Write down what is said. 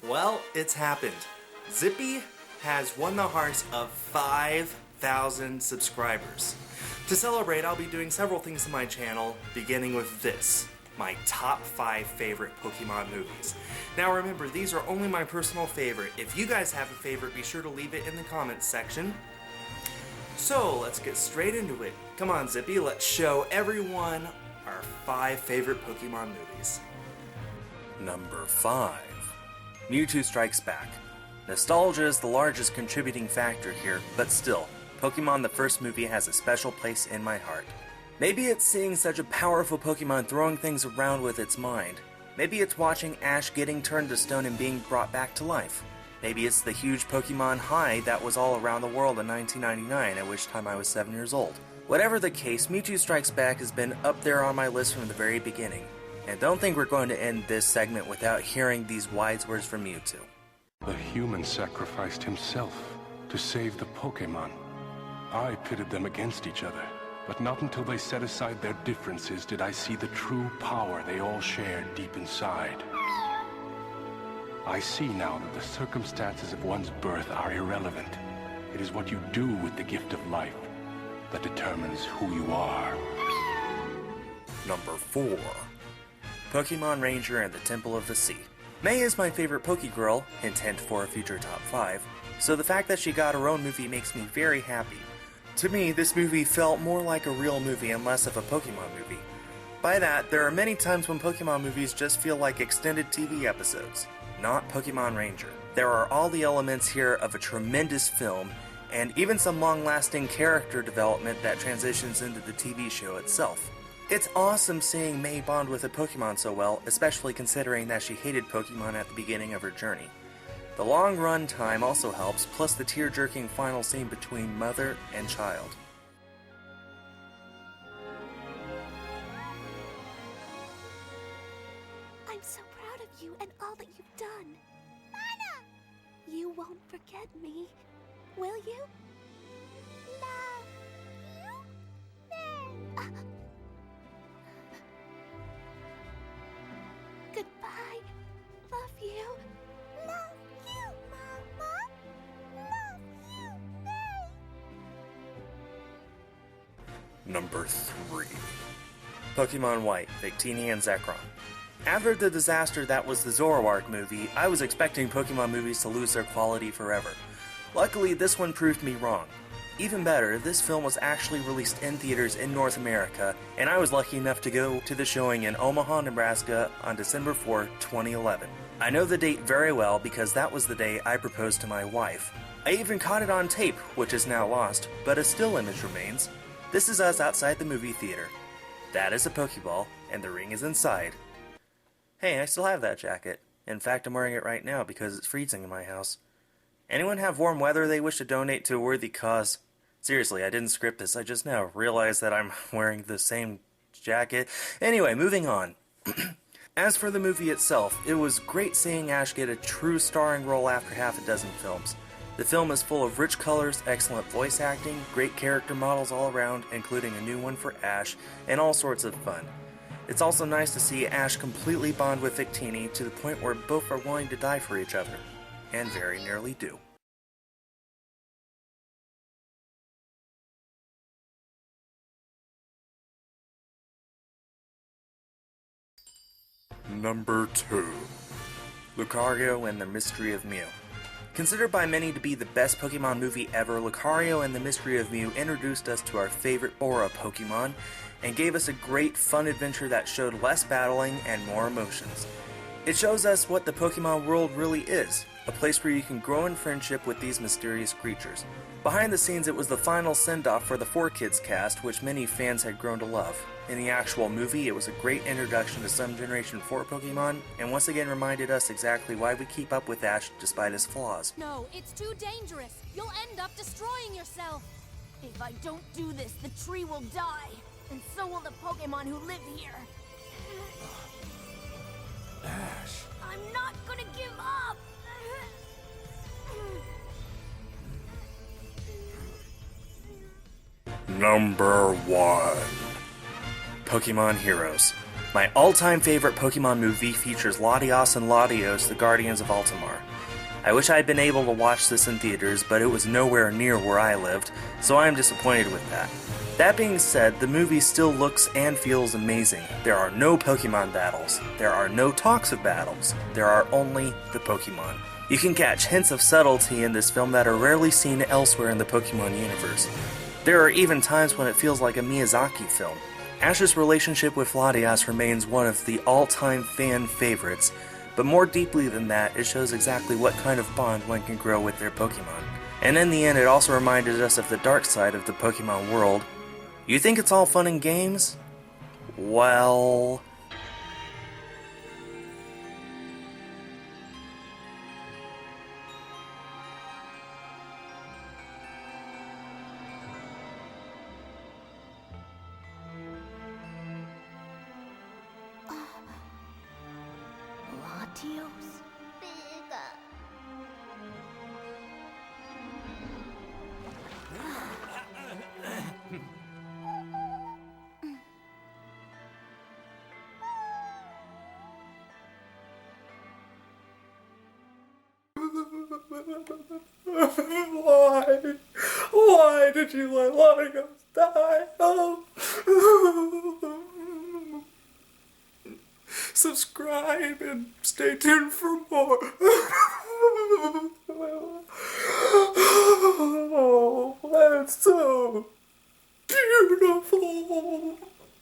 Well, it's happened. Zippy has won the hearts of 5,000 subscribers. To celebrate, I'll be doing several things to my channel, beginning with this, my top 5 favorite Pokemon movies. Now remember, these are only my personal favorite. If you guys have a favorite, be sure to leave it in the comments section. So, let's get straight into it. Come on, Zippy, let's show everyone our 5 favorite Pokemon movies. Number 5. Mewtwo Strikes Back. Nostalgia is the largest contributing factor here, but still, Pokemon the first movie has a special place in my heart. Maybe it's seeing such a powerful Pokemon throwing things around with its mind. Maybe it's watching Ash getting turned to stone and being brought back to life. Maybe it's the huge Pokemon high that was all around the world in 1999, at which time I was 7 years old. Whatever the case, Mewtwo Strikes Back has been up there on my list from the very beginning. And don't think we're going to end this segment without hearing these wise words from Mewtwo. The human sacrificed himself to save the Pokemon. I pitted them against each other, but not until they set aside their differences did I see the true power they all shared deep inside. I see now that the circumstances of one's birth are irrelevant. It is what you do with the gift of life that determines who you are. Number 4. Pokemon Ranger and the Temple of the Sea. May is my favorite Pokegirl, hint hint for a future top 5, so the fact that she got her own movie makes me very happy. To me, this movie felt more like a real movie and less of a Pokemon movie. By that, there are many times when Pokemon movies just feel like extended TV episodes, not Pokemon Ranger. There are all the elements here of a tremendous film, and even some long-lasting character development that transitions into the TV show itself. It's awesome seeing May bond with a Pokemon so well, especially considering that she hated Pokemon at the beginning of her journey. The long run time also helps, plus the tear-jerking final scene between mother and child. I'm so proud of you and all that you've done. Mana! You won't forget me, will you? Love you? Goodbye. Love you. Love you, Mama. Love you, May. Number 3. Pokemon White, Victini and Zekrom. After the disaster that was the Zoroark movie, I was expecting Pokemon movies to lose their quality forever. Luckily, this one proved me wrong. Even better, this film was actually released in theaters in North America, and I was lucky enough to go to the showing in Omaha, Nebraska on December 4, 2011. I know the date very well because that was the day I proposed to my wife. I even caught it on tape, which is now lost, but a still image remains. This is us outside the movie theater. That is a Pokeball, and the ring is inside. Hey, I still have that jacket. In fact, I'm wearing it right now because it's freezing in my house. Anyone have warm weather they wish to donate to a worthy cause? Seriously, I didn't script this, I just now realized that I'm wearing the same jacket. Anyway, moving on. As for the movie itself, it was great seeing Ash get a true starring role after half a dozen films. The film is full of rich colors, excellent voice acting, great character models all around, including a new one for Ash, and all sorts of fun. It's also nice to see Ash completely bond with Victini to the point where both are willing to die for each other. And very nearly do. Number 2. Lucario and the Mystery of Mew. Considered by many to be the best Pokemon movie ever, Lucario and the Mystery of Mew introduced us to our favorite Aura Pokemon, and gave us a great fun adventure that showed less battling and more emotions. It shows us what the Pokemon world really is, a place where you can grow in friendship with these mysterious creatures. Behind the scenes, it was the final send-off for the 4Kids cast, which many fans had grown to love. In the actual movie, it was a great introduction to some Generation 4 Pokemon, and once again reminded us exactly why we keep up with Ash despite his flaws. No, it's too dangerous. You'll end up destroying yourself. If I don't do this, the tree will die, and so will the Pokemon who live here. Ash. I'm not gonna give up. Number 1. Pokemon Heroes. My all-time favorite Pokemon movie features Latios and Latios, the Guardians of Altamar. I wish I had been able to watch this in theaters, but it was nowhere near where I lived, so I am disappointed with that. That being said, the movie still looks and feels amazing. There are no Pokemon battles. There are no talks of battles. There are only the Pokemon. You can catch hints of subtlety in this film that are rarely seen elsewhere in the Pokemon universe. There are even times when it feels like a Miyazaki film. Ash's relationship with Latias remains one of the all-time fan favorites, but more deeply than that, it shows exactly what kind of bond one can grow with their Pokemon. And in the end, it also reminded us of the dark side of the Pokemon world. You think it's all fun and games? Well... Latios? Why? Why did you let Latios die? Oh. Subscribe and stay tuned for more.